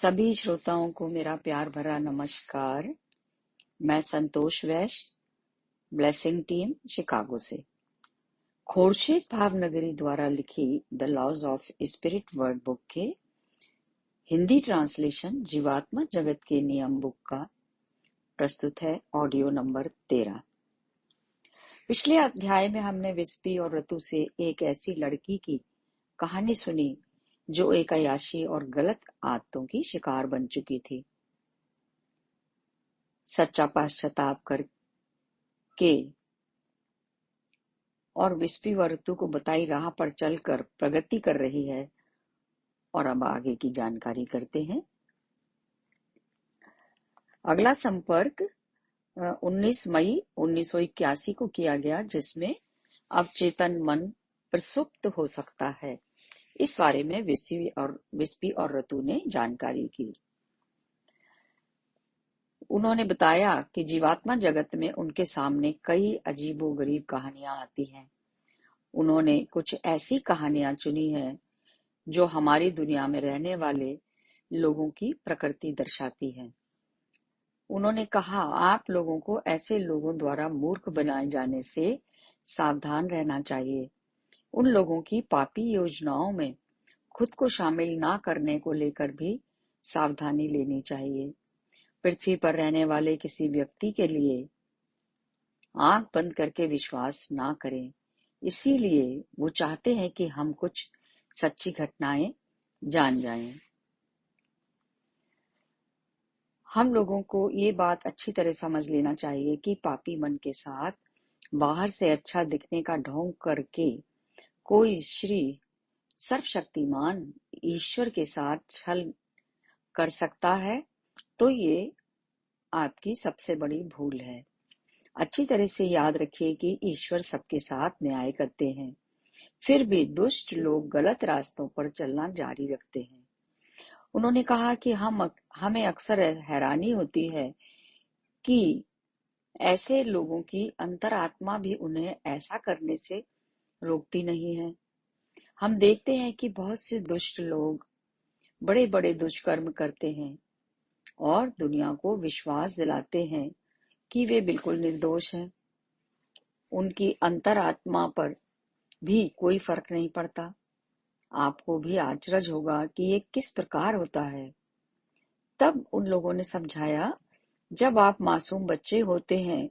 सभी श्रोताओं को मेरा प्यार भरा नमस्कार। मैं संतोष वैश्य, ब्लेसिंग टीम शिकागो से। खोर्शीद भावनगरी द्वारा लिखी the laws of spirit world book के हिंदी ट्रांसलेशन जीवात्मा जगत के नियम बुक का प्रस्तुत है ऑडियो नंबर 13। पिछले अध्याय में हमने विस्पी और ऋतु से एक ऐसी लड़की की कहानी सुनी जो एक अयाशी और गलत आदतों की शिकार बन चुकी थी। सच्चा पश्चाताप करके और विस्पी व ऋतु को बताई राह पर चलकर प्रगति कर रही है। और अब आगे की जानकारी करते हैं। अगला संपर्क 19 मई 1981 को किया गया, जिसमें अवचेतन मन प्रसुप्त हो सकता है, इस बारे में विस्पी और ऋतु ने जानकारी की। उन्होंने बताया कि जीवात्मा जगत में उनके सामने कई अजीबोगरीब कहानियां आती हैं। उन्होंने कुछ ऐसी कहानियां चुनी हैं जो हमारी दुनिया में रहने वाले लोगों की प्रकृति दर्शाती है। उन्होंने कहा, आप लोगों को ऐसे लोगों द्वारा मूर्ख बनाए जाने से सावधान रहना चाहिए। उन लोगों की पापी योजनाओं में खुद को शामिल ना करने को लेकर भी सावधानी लेनी चाहिए। पृथ्वी पर रहने वाले किसी व्यक्ति के लिए आंख बंद करके विश्वास ना करें। इसीलिए वो चाहते हैं कि हम कुछ सच्ची घटनाएं जान जाएं। हम लोगों को ये बात अच्छी तरह समझ लेना चाहिए कि पापी मन के साथ बाहर से अच्छा दिखने का ढोंग करके कोई श्री सर्वशक्तिमान ईश्वर के साथ छल कर सकता है, तो ये आपकी सबसे बड़ी भूल है। अच्छी तरह से याद रखिए कि ईश्वर सबके साथ न्याय करते हैं, फिर भी दुष्ट लोग गलत रास्तों पर चलना जारी रखते हैं। उन्होंने कहा कि हमें अक्सर हैरानी होती है कि ऐसे लोगों की अंतरात्मा भी उन्हें ऐसा करने से रोकती नहीं है। हम देखते हैं कि बहुत से दुष्ट लोग बड़े बड़े दुष्कर्म करते हैं और दुनिया को विश्वास दिलाते हैं कि वे बिल्कुल निर्दोष हैं। उनकी अंतरात्मा पर भी कोई फर्क नहीं पड़ता। आपको भी आश्चर्य होगा कि ये किस प्रकार होता है। तब उन लोगों ने समझाया, जब आप मासूम बच्चे होते हैं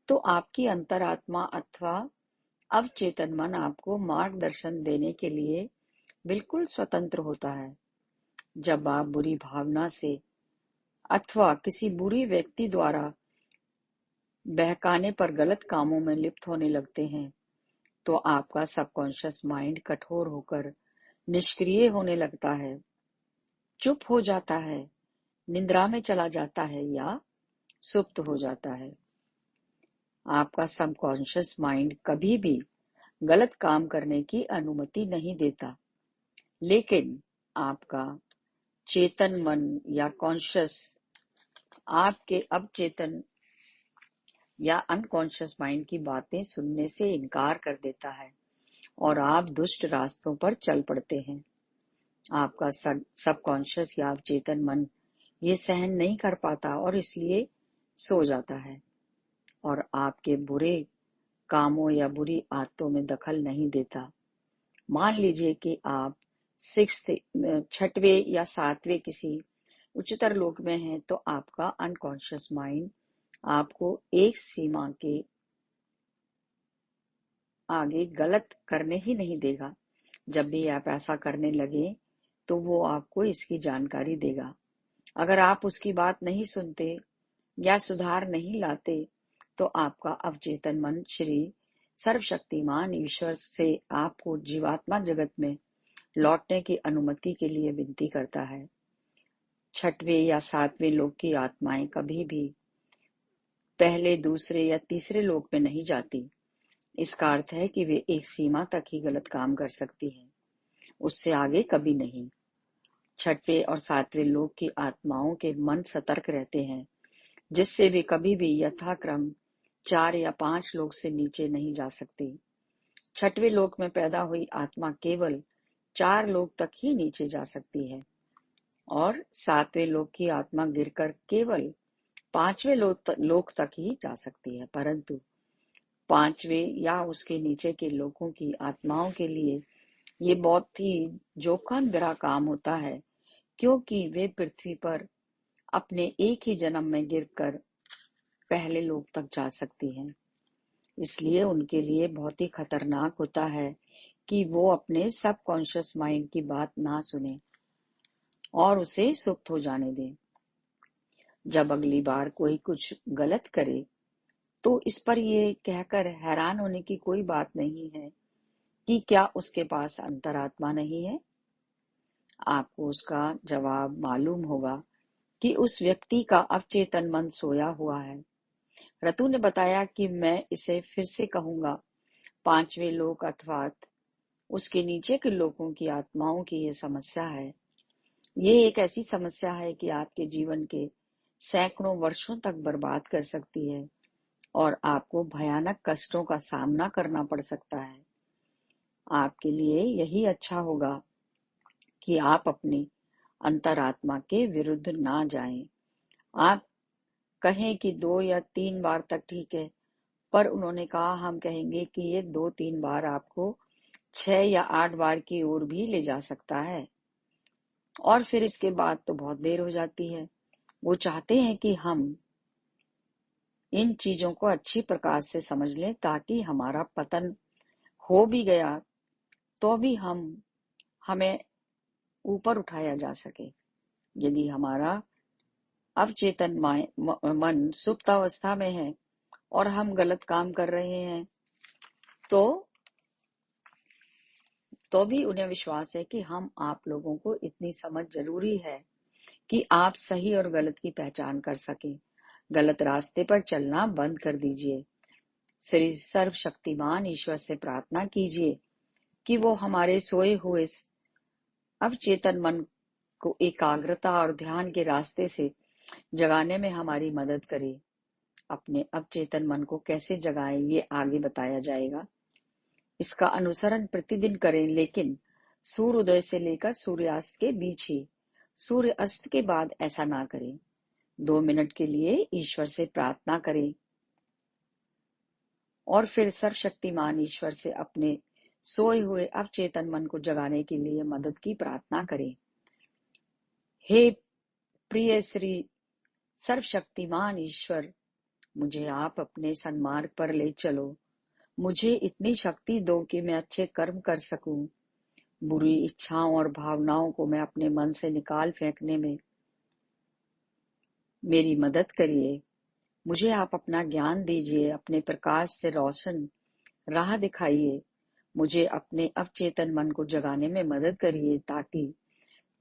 तो आपकी अंतरात्मा अथवा अवचेतन मन आपको मार्गदर्शन देने के लिए बिल्कुल स्वतंत्र होता है। जब आप बुरी भावना से अथवा किसी बुरी व्यक्ति द्वारा बहकाने पर गलत कामों में लिप्त होने लगते हैं, तो आपका सबकॉन्शियस माइंड कठोर होकर निष्क्रिय होने लगता है, चुप हो जाता है, निद्रा में चला जाता है या सुप्त हो जाता है। आपका सबकॉन्शियस माइंड कभी भी गलत काम करने की अनुमति नहीं देता, लेकिन आपका चेतन मन या कॉन्शियस आपके अवचेतन या अनकॉन्शियस माइंड की बातें सुनने से इनकार कर देता है और आप दुष्ट रास्तों पर चल पड़ते हैं। आपका सबकॉन्शियस या अवचेतन मन ये सहन नहीं कर पाता और इसलिए सो जाता है और आपके बुरे कामों या बुरी आदतों में दखल नहीं देता। मान लीजिए कि आप 6वें या 7वें किसी उच्चतर लोक में हैं, तो आपका अनकॉन्शियस माइंड आपको एक सीमा के आगे गलत करने ही नहीं देगा। जब भी आप ऐसा करने लगे तो वो आपको इसकी जानकारी देगा। अगर आप उसकी बात नहीं सुनते या सुधार नहीं लाते, तो आपका अवचेतन मन श्री सर्वशक्तिमान ईश्वर से आपको जीवात्मा जगत में लौटने की अनुमति के लिए विनती करता है। 6वें या 7वें लोक की आत्माएं कभी भी पहले, दूसरे या तीसरे लोक में नहीं जाती। इसका अर्थ है कि वे एक सीमा तक ही गलत काम कर सकती हैं, उससे आगे कभी नहीं। 6वें और 7वें लोक की आत्माओं के मन सतर्क रहते हैं, जिससे वे कभी भी यथाक्रम 4 या 5 लोक से नीचे नहीं जा सकती। 6वें लोक में पैदा हुई आत्मा केवल 4 लोक तक ही नीचे जा सकती है। और सातवें लोक की आत्मा गिरकर केवल पांचवें लोक तक ही जा सकती है, परंतु पांचवें या उसके नीचे के लोकों की आत्माओं के लिए ये बहुत ही जोखिम भरा काम होता है, क्योंकि वे पृथ्वी पर अपने एक ही जन्म में गिरकर पहले लोक तक जा सकती हैं। इसलिए उनके लिए बहुत ही खतरनाक होता है कि वो अपने सबकॉन्शियस माइंड की बात ना सुने और उसे सुप्त हो जाने दें। जब अगली बार कोई कुछ गलत करे तो इस पर ये कहकर हैरान होने की कोई बात नहीं है कि क्या उसके पास अंतरात्मा नहीं है। आपको उसका जवाब मालूम होगा कि उस व्यक्ति का अवचेतन मन सोया हुआ है। रतु ने बताया कि मैं इसे फिर से कहूंगा, पांचवें लोक अर्थात उसके नीचे के लोगों की आत्माओं की ये समस्या है। ये एक ऐसी समस्या है कि आपके जीवन के सैकड़ों वर्षों तक बर्बाद कर सकती है और आपको भयानक कष्टों का सामना करना पड़ सकता है। आपके लिए यही अच्छा होगा कि आप अपनी अंतरात्मा के विरुद्ध ना जाएं। आप कहें कि 2 या 3 बार तक ठीक है, पर उन्होंने कहा हम कहेंगे कि ये 2-3 बार आपको 6 या 8 बार की ओर भी ले जा सकता है, और फिर इसके बाद तो बहुत देर हो जाती है। वो चाहते हैं कि हम इन चीजों को अच्छी प्रकार से समझ लें ताकि हमारा पतन हो भी गया तो भी हमें ऊपर उठाया जा सके। यदि हमारा अवचेतन मन सुप्तावस्था में है और हम गलत काम कर रहे हैं तो भी उन्हें विश्वास है कि हम आप लोगों को इतनी समझ जरूरी है कि आप सही और गलत की पहचान कर सकें। गलत रास्ते पर चलना बंद कर दीजिए। श्री सर्वशक्तिमान ईश्वर से प्रार्थना कीजिए कि वो हमारे सोए हुए अवचेतन मन को एकाग्रता और ध्यान के रास्ते से जगाने में हमारी मदद करे। अपने अवचेतन मन को कैसे जगाएं ये आगे बताया जाएगा। इसका अनुसरण प्रतिदिन करें, लेकिन सूर्योदय से लेकर सूर्यास्त के बीच ही। सूर्य अस्त के बाद ऐसा ना करें। 2 मिनट के लिए ईश्वर से प्रार्थना करें और फिर सर्वशक्तिमान ईश्वर से अपने सोए हुए अवचेतन मन को जगाने के लिए मदद की प्रार्थना करें। हे प्रिय श्री सर्वशक्तिमान ईश्वर, मुझे आप अपने सन्मार्ग पर ले चलो। मुझे इतनी शक्ति दो कि मैं अच्छे कर्म कर सकूं। बुरी इच्छाओं और भावनाओं को मैं अपने मन से निकाल फेंकने में मेरी मदद करिए। मुझे आप अपना ज्ञान दीजिए, अपने प्रकाश से रोशन राह दिखाइए। मुझे अपने अवचेतन मन को जगाने में मदद करिए ताकि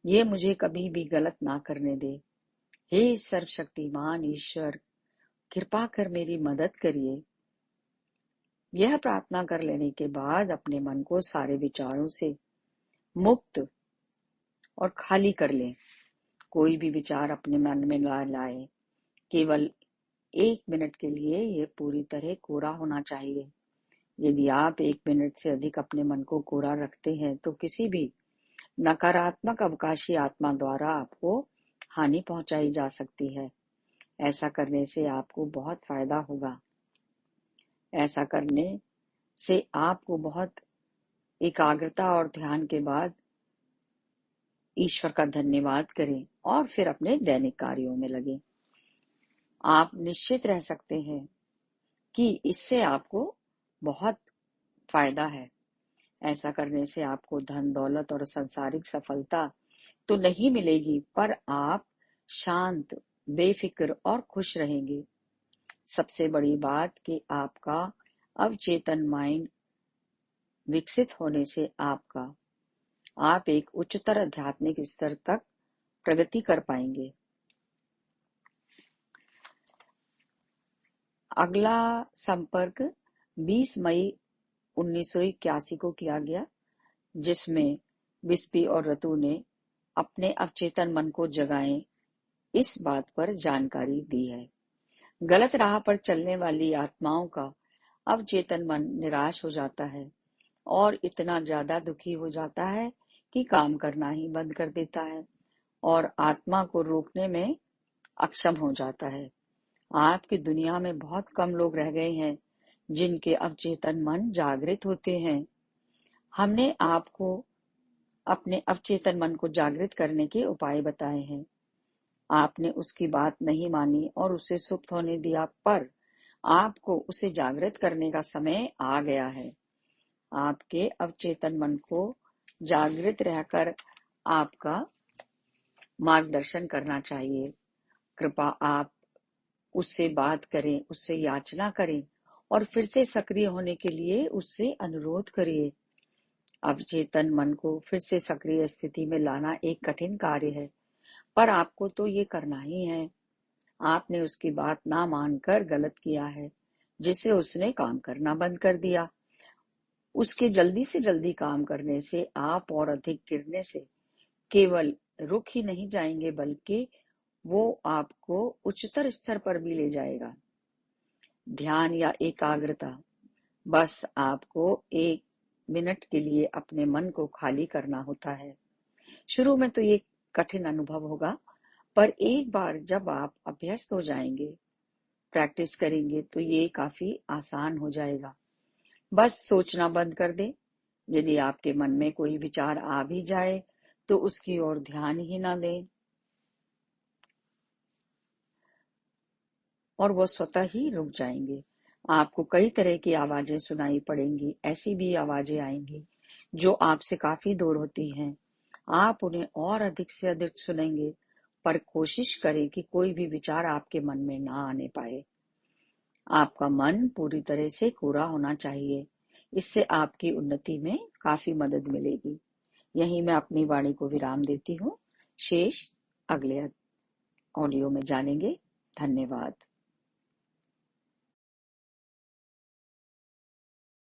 ये मुझे कभी भी गलत ना करने दे। हे सर्वशक्तिमान ईश्वर, कृपा कर मेरी मदद करिए। यह प्रार्थना कर लेने के बाद अपने मन को सारे विचारों से मुक्त और खाली कर लें। कोई भी विचार अपने मन में ना लाए। केवल 1 मिनट के लिए यह पूरी तरह कोरा होना चाहिए। यदि आप 1 मिनट से अधिक अपने मन को कोरा रखते हैं तो किसी भी नकारात्मक अवकाशी आत्मा द्वारा आपको हानि पहुंचाई जा सकती है। ऐसा करने से आपको बहुत फायदा होगा। ऐसा करने से आपको बहुत एकाग्रता और ध्यान के बाद ईश्वर का धन्यवाद करें और फिर अपने दैनिक कार्यों में लगे। आप निश्चित रह सकते हैं कि इससे आपको बहुत फायदा है। ऐसा करने से आपको धन दौलत और सांसारिक सफलता तो नहीं मिलेगी, पर आप शांत, बेफिक्र और खुश रहेंगे। सबसे बड़ी बात कि आपका अवचेतन माइंड विकसित होने से आप एक उच्चतर आध्यात्मिक स्तर तक प्रगति कर पाएंगे। अगला संपर्क 20 मई 1981 को किया गया, जिसमें बिस्पी और रतु ने अपने अवचेतन मन को जगाएं इस बात पर जानकारी दी है। गलत राह पर चलने वाली आत्माओं का अवचेतन मन निराश हो जाता है और इतना ज्यादा दुखी हो जाता है कि काम करना ही बंद कर देता है और आत्मा को रोकने में अक्षम हो जाता है। आपकी दुनिया में बहुत कम लोग रह गए हैं जिनके अवचेतन मन जागृत होते हैं। हमने आपको अपने अवचेतन मन को जागृत करने के उपाय बताए हैं। आपने उसकी बात नहीं मानी और उसे सुप्त होने दिया, पर आपको उसे जागृत करने का समय आ गया है। आपके अवचेतन मन को जागृत रहकर आपका मार्गदर्शन करना चाहिए। कृपया आप उससे बात करें, उससे याचना करें और फिर से सक्रिय होने के लिए उससे अनुरोध करिए। अवचेतन मन को फिर से सक्रिय स्थिति में लाना एक कठिन कार्य है, पर आपको तो ये करना ही है। आपने उसकी बात ना मानकर गलत किया है, जिससे उसने काम करना बंद कर दिया। उसके जल्दी से जल्दी काम करने से आप और अधिक गिरने से केवल रुक ही नहीं जाएंगे, बल्कि वो आपको उच्चतर स्तर पर भी ले जाएगा। ध्यान या एकाग्रता, बस आपको 1 मिनट के लिए अपने मन को खाली करना होता है। शुरू में तो ये कठिन अनुभव होगा, पर एक बार जब आप अभ्यस्त हो जाएंगे, प्रैक्टिस करेंगे, तो ये काफी आसान हो जाएगा। बस सोचना बंद कर दें। यदि आपके मन में कोई विचार आ भी जाए तो उसकी ओर ध्यान ही ना दें और वो स्वतः ही रुक जाएंगे। आपको कई तरह की आवाजें सुनाई पड़ेंगी, ऐसी भी आवाजें आएंगी जो आपसे काफी दूर होती हैं। आप उन्हें और अधिक से अधिक सुनेंगे, पर कोशिश करें कि कोई भी विचार आपके मन में ना आने पाए। आपका मन पूरी तरह से कोरा होना चाहिए। इससे आपकी उन्नति में काफी मदद मिलेगी। यहीं मैं अपनी वाणी को विराम देती हूँ। शेष अगले ऑडियो में जानेंगे। धन्यवाद।